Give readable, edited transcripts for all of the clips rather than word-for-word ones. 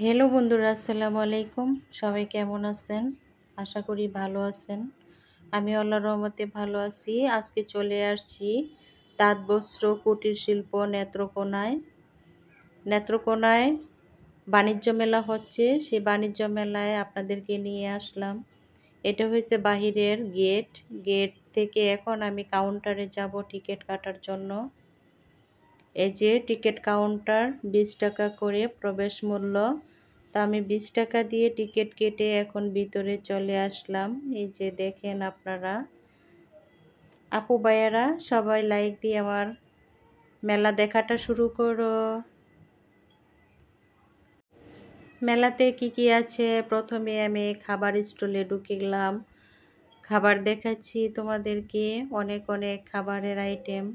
Hello বন্ধুরা, আসসালামু আলাইকুম। সবাই কেমন আছেন? আশা করি ভালো আছেন। আমি আল্লাহর রহমতে ভালো আছি। আজকে চলে আসছি তাঁত বস্ত্র কুটির শিল্প নেত্রকোনায়। নেত্রকোনায় বাণিজ্য মেলা হচ্ছে, সেই বাণিজ্য মেলায় আপনাদেরকে নিয়ে আসলাম। এটা হয়েছে বাহিরের গেট। গেট থেকে এখন আমি কাউন্টারে যাব টিকিট কাটার জন্য। এই যে টিকিট কাউন্টার, 20 টাকা করে প্রবেশ মূল্য। তা আমি 20 টাকা দিয়ে টিকিট কেটে এখন ভিতরে চলে আসলাম। এই যে দেখেন আপনারা, আপু ভাইয়ারা সবাই লাইক দিয়ে আমার মেলা দেখাটা শুরু করো। মেলাতে কি আছে, প্রথমে আমি খাবার স্টলে ঢুকে গেলাম। খাবার দেখাচ্ছি তোমাদেরকে, অনেক অনেক খাবারের আইটেম।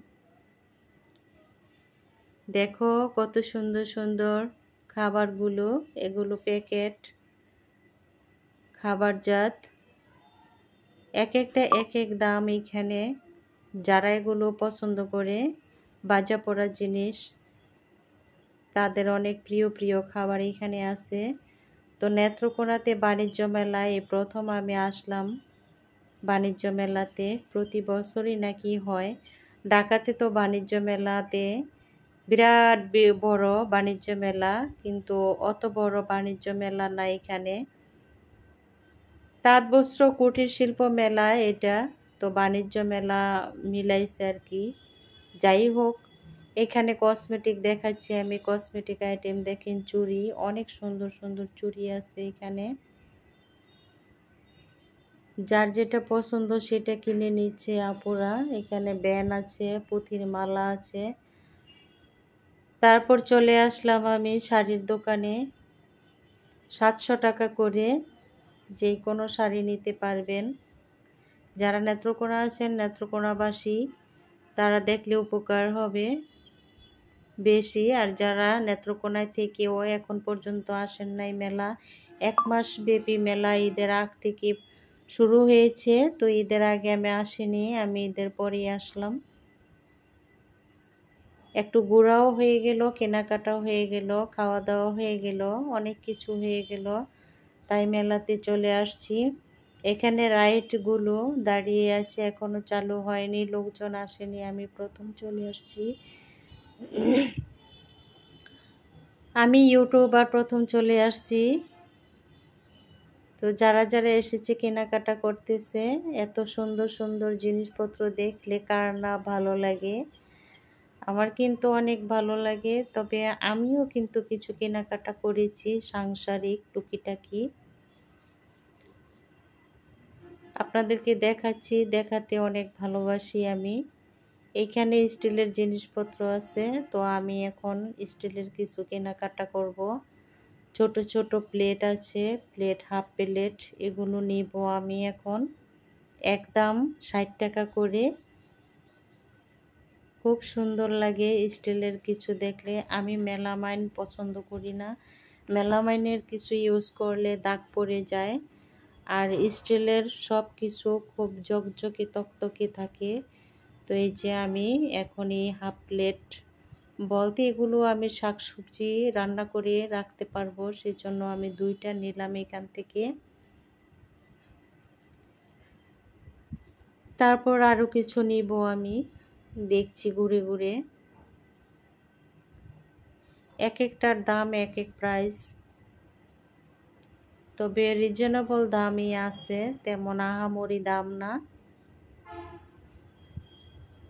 দেখো কত সুন্দর সুন্দর খাবারগুলো, এগুলো প্যাকেট খাবার জাত, এক একটা এক এক দাম। এখানে যারা এগুলো পছন্দ করে বাজা পোড়া জিনিস, তাদের অনেক প্রিয় প্রিয় খাবার এখানে আছে। তো নেত্রকোনাতে বাণিজ্য মেলায় এই প্রথম আমি আসলাম। বাণিজ্য মেলাতে প্রতি বছরই নাকি হয়। ঢাকাতে তো বাণিজ্য মেলাতে বিরাট বড় বাণিজ্য মেলা, কিন্তু অত বড় বাণিজ্য মেলা না এখানে। তাঁত বস্ত্র কুটির শিল্প মেলা এটা, তো বাণিজ্য মেলা মিলাইছে আর কি। যাই হোক, এখানে কসমেটিক দেখাচ্ছি আমি। কসমেটিক আইটেম দেখেন, চুড়ি, অনেক সুন্দর সুন্দর চুড়ি আছে এখানে। যার যেটা পছন্দ সেটা কিনে নিচ্ছে আপুরা। এখানে ব্যান আছে, পুঁথির মালা আছে। তারপর চলে আসলাম আমি শাড়ির দোকানে। 700 টাকা করে যে কোনো শাড়ি নিতে পারবেন। যারা নেত্রকোনা আছেন, নেত্রকোনাবাসী, তারা দেখলে উপকার হবে বেশি। আর যারা নেত্রকোনায় থেকেও এখন পর্যন্ত আসেন নাই, মেলা 1 মাস ব্যাপী মেলা ঈদের আগ থেকে শুরু হয়েছে। তো ঈদের আগে আমি আসিনি, আমি ঈদের পরেই আসলাম। একটু ঘোরাও হয়ে গেল, কেনাকাটাও হয়ে গেল, খাওয়া দাওয়া হয়ে গেল, অনেক কিছু হয়ে গেল, তাই মেলাতে চলে আসছি। এখানে রাইডগুলো দাঁড়িয়ে আছে, এখনো চালু হয়নি, লোকজন আসেনি, আমি প্রথম চলে আসছি। আমি ইউটিউবার প্রথম চলে আসছি। তো যারা যারা এসেছে কেনাকাটা করতেছে, এত সুন্দর সুন্দর জিনিসপত্র দেখলে কার না ভালো লাগে। আমার কিন্তু অনেক ভালো লাগে। তবে আমিও কিন্তু কিছু কেনাকাটা করেছি, সাংসারিক টুকিটাকি, আপনাদেরকে দেখাচ্ছি। দেখাতে অনেক ভালোবাসি আমি। এখানে স্টিলের জিনিসপত্র আছে, তো আমি এখন স্টিলের কিছু কেনাকাটা করব। ছোট ছোট প্লেট আছে, প্লেট, হাফ প্লেট, এগুলো নিব আমি এখন। একদম 60 টাকা করে। খুব সুন্দর লাগে স্টিলের কিছু দেখলে। আমি মেলামাইন পছন্দ করি না, মেলামাইনের কিছু ইউজ করলে দাগ পড়ে যায়। আর স্টিলের সব কিছু খুব ঝকঝকে তকতকে থাকে। তো এই যে আমি এখন এই হাফ প্লেট বলতে, এগুলো আমি শাকসবজি রান্না করে রাখতে পারবো, সেজন্য আমি 2টা নিলাম এখান থেকে। তারপর আরও কিছু নিব আমি, দেখছি ঘুরে ঘুরে। এক একটার দাম এক এক প্রাইস, তবে রিজনেবল দামই আছে, তেমন আহামরি দাম না।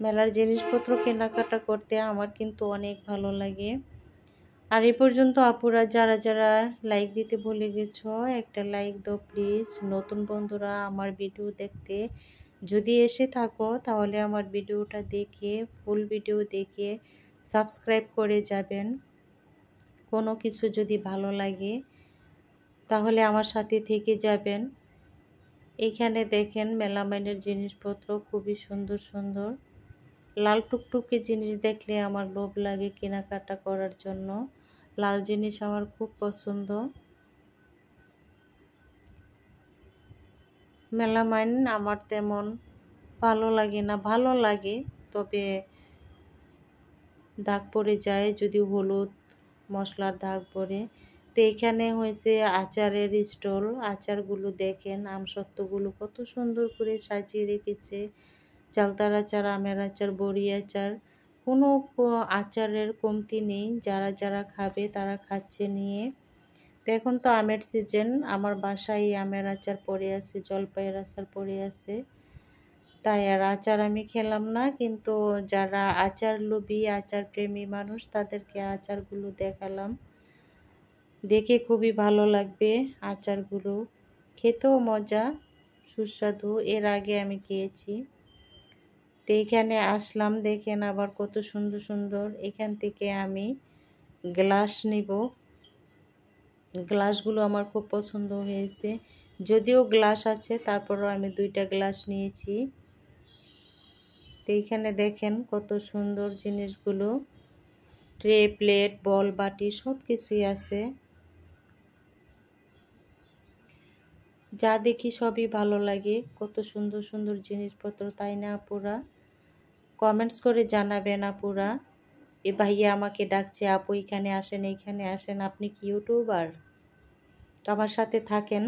মেলার জিনিসপত্র কেনাকাটা করতে আমার কিন্তু অনেক ভালো লাগে। আর এই পর্যন্ত আপুরা যারা যারা লাইক দিতে ভুলে গেছো, একটা লাইক দাও প্লিজ। নতুন বন্ধুরা আমার ভিডিও দেখতে যদি এসে থাকো, তাহলে আমার ভিডিওটা দেখে, ফুল ভিডিও দেখে সাবস্ক্রাইব করে যাবেন। কোনো কিছু যদি ভালো লাগে তাহলে আমার সাথে থেকে যাবেন। এইখানে দেখেন মেলামাইনের জিনিসপত্র খুবই সুন্দর সুন্দর। লাল টুকটুকে জিনিস দেখলে আমার লোভ লাগে কেনাকাটা করার জন্য। লাল জিনিস আমার খুব পছন্দ। মেলামাইন আমার তেমন ভালো লাগে না, ভালো লাগে তবে দাগ পড়ে যায় যদি হলুদ মশলার দাগ পড়ে। তো এখানে হয়েছে আচারের স্টল। আচারগুলো দেখেন, আমসত্ত্বগুলো কত সুন্দর করে সাজিয়ে রেখেছে। চালতার আচার, আমের আচার, বড়ি আচার, কোনো আচারের কমতি নেই। যারা যারা খাবে তারা খাচ্ছে নিয়ে। তো এখন তো আমের সিজন, আমার বাসায় আমের আচার পড়ে আছে, জলপাইয়ের আচার পড়ে আছে, তাই আর আচার আমি খেলাম না। কিন্তু যারা আচার লোভী, আচার প্রেমী মানুষ, তাদেরকে আচারগুলো দেখালাম। দেখে খুবই ভালো লাগবে আচারগুলো, খেতেও মজা, সুস্বাদু। এর আগে আমি খেয়েছি। তো এখানে আসলাম, দেখেন আবার কত সুন্দর সুন্দর। এখান থেকে আমি গ্লাস নিব। গ্লাসগুলো আমার খুব পছন্দ হয়েছে, যদিও গ্লাস আছে তারপরও আমি 2টা গ্লাস নিয়েছি। তো এইখানে দেখেন কত সুন্দর জিনিসগুলো, ট্রে, প্লেট, বল, বাটি সব কিছুই আছে। যা দেখি সবই ভালো লাগে, কত সুন্দর সুন্দর জিনিসপত্র, তাই না আপুরা? কমেন্টস করে জানাবেন আপুরা। এ ভাইয়া আমাকে ডাকছে, আপু এখানে আসেন, এখানে আসেন। আপনি কি ইউটিউবার? তো আমার সাথে থাকেন।